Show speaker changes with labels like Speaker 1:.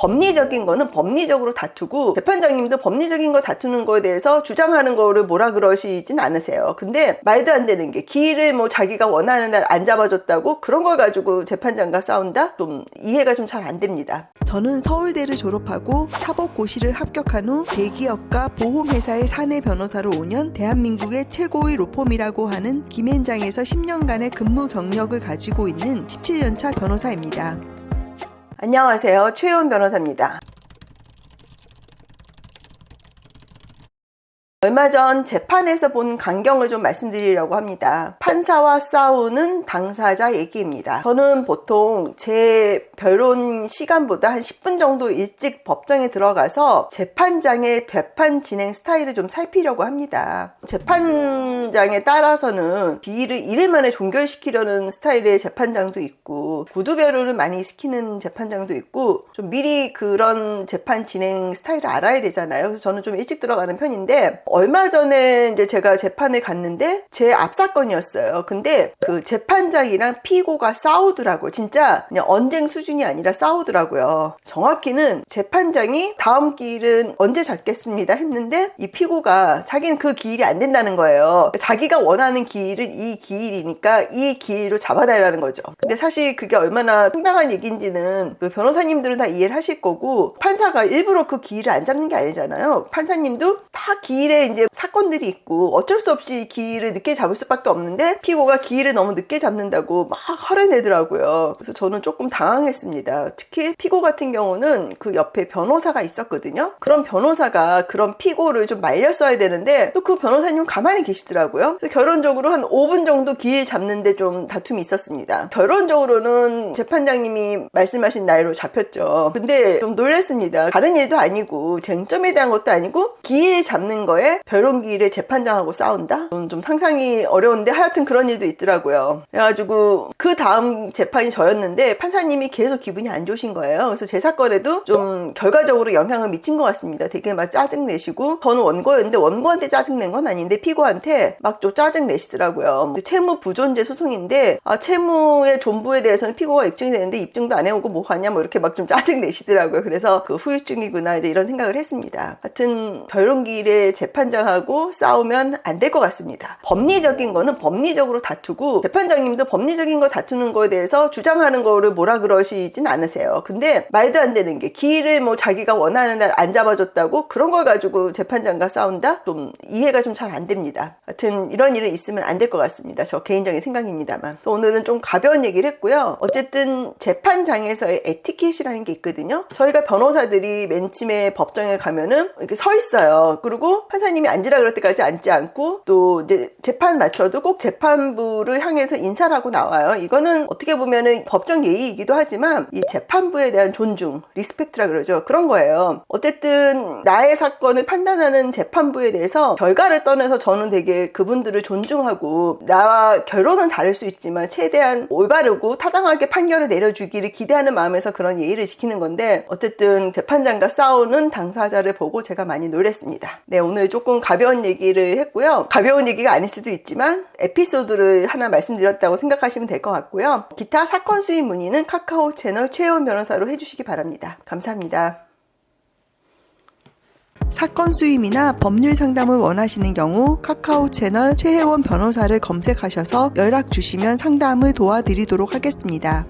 Speaker 1: 법리적인 거는 법리적으로 다투고, 재판장님도 법리적인 거 다투는 거에 대해서 주장하는 거를 뭐라 그러시진 않으세요. 근데 말도 안 되는 게, 기일을 뭐 자기가 원하는 날 안 잡아줬다고 그런 걸 가지고 재판장과 싸운다? 좀 이해가 좀 잘 안 됩니다.
Speaker 2: 저는 서울대를 졸업하고 사법고시를 합격한 후 대기업과 보험회사의 사내 변호사로 5년, 대한민국의 최고의 로펌이라고 하는 김앤장에서 10년간의 근무 경력을 가지고 있는 17년차 변호사입니다.
Speaker 1: 안녕하세요. 최혜원 변호사입니다. 얼마 전 재판에서 본 광경을 좀 말씀드리려고 합니다. 판사와 싸우는 당사자 얘기입니다. 저는 보통 제 변론 시간보다 한 10분 정도 일찍 법정에 들어가서 재판장의 재판 진행 스타일을 좀 살피려고 합니다. 재판장에 따라서는 비일을 이틀 만에 종결시키려는 스타일의 재판장도 있고, 구두 변론을 많이 시키는 재판장도 있고, 좀 미리 그런 재판 진행 스타일을 알아야 되잖아요. 그래서 저는 좀 일찍 들어가는 편인데, 얼마 전에 이제 제가 재판을 갔는데 제 앞사건이었어요. 근데 그 재판장이랑 피고가 싸우더라고요. 진짜 그냥 언쟁 수준이 아니라 싸우더라고요. 정확히는 재판장이 다음 기일은 언제 잡겠습니다 했는데, 이 피고가 자기는 그 기일이 안 된다는 거예요. 자기가 원하는 기일은 이 기일이니까 이 기일로 잡아달라는 거죠. 근데 사실 그게 얼마나 상당한 얘기인지는 그 변호사님들은 다 이해를 하실 거고, 판사가 일부러 그 기일을 안 잡는 게 아니잖아요. 판사님도 다 기일에 이제 사건들이 있고 어쩔 수 없이 기일을 늦게 잡을 수밖에 없는데, 피고가 기일을 너무 늦게 잡는다고 막 화를 내더라고요. 그래서 저는 조금 당황했습니다. 특히 피고 같은 경우는 그 옆에 변호사가 있었거든요. 그런 변호사가 그런 피고를 좀 말렸어야 되는데 또 그 변호사님 가만히 계시더라고요. 그래서 결론적으로 한 5분 정도 기일 잡는데 좀 다툼이 있었습니다. 결론적으로는 재판장님이 말씀하신 날로 잡혔죠. 근데 좀 놀랐습니다. 다른 일도 아니고 쟁점에 대한 것도 아니고 기일 잡는 거에 변론기일에 재판장하고 싸운다? 좀 상상이 어려운데 하여튼 그런 일도 있더라고요. 그래가지고 그 다음 재판이 저였는데 판사님이 계속 기분이 안 좋으신 거예요. 그래서 제 사건에도 좀 결과적으로 영향을 미친 것 같습니다. 되게 막 짜증내시고, 저는 원고였는데 원고한테 짜증낸 건 아닌데 피고한테 막 좀 짜증내시더라고요. 채무 부존재 소송인데 채무의 존부에 대해서는 피고가 입증이 되는데 입증도 안 해오고 뭐 하냐 뭐 이렇게 막 좀 짜증내시더라고요. 그래서 그 후유증이구나 이제 이런 생각을 했습니다. 하여튼 변론기일에 재판장하고 싸우면 안 될 것 같습니다. 법리적인 거는 법리적으로 다투고, 재판장님도 법리적인 거 다투는 거에 대해서 주장하는 거를 뭐라 그러시진 않으세요. 근데 말도 안 되는 게, 기일을 뭐 자기가 원하는 날 안 잡아줬다고 그런 걸 가지고 재판장과 싸운다? 좀 이해가 좀 잘 안 됩니다. 하여튼 이런 일은 있으면 안 될 것 같습니다. 저 개인적인 생각입니다만. 오늘은 좀 가벼운 얘기를 했고요. 어쨌든 재판장에서의 에티켓이라는 게 있거든요. 저희가 변호사들이 맨 처음에 법정에 가면은 이렇게 서 있어요. 그리고 판사님이 앉으라 그럴 때까지 앉지 않고, 또 이제 재판 마쳐도 꼭 재판부를 향해서 인사를 하고 나와요. 이거는 어떻게 보면은 법정 예의이기도 하지만 이 재판부에 대한 존중, 리스펙트라 그러죠. 그런 거예요. 어쨌든 나의 사건을 판단하는 재판부에 대해서 결과를 떠나서 저는 되게 그분들을 존중하고, 나와 결론은 다를 수 있지만 최대한 올바르고 타당하게 판결을 내려주기를 기대하는 마음에서 그런 예의를 지키는 건데, 어쨌든 재판장과 싸우는 당사자를 보고 제가 많이 놀랐습니다. 네, 오늘 조금 가벼운 얘기를 했고요. 가벼운 얘기가 아닐 수도 있지만 에피소드를 하나 말씀드렸다고 생각하시면 될 것 같고요. 기타 사건 수입 문의는 카카오 채널 최혜원 변호사로 해주시기 바랍니다. 감사합니다.
Speaker 2: 사건 수임이나 법률 상담을 원하시는 경우 카카오 채널 최혜원 변호사를 검색하셔서 연락 주시면 상담을 도와드리도록 하겠습니다.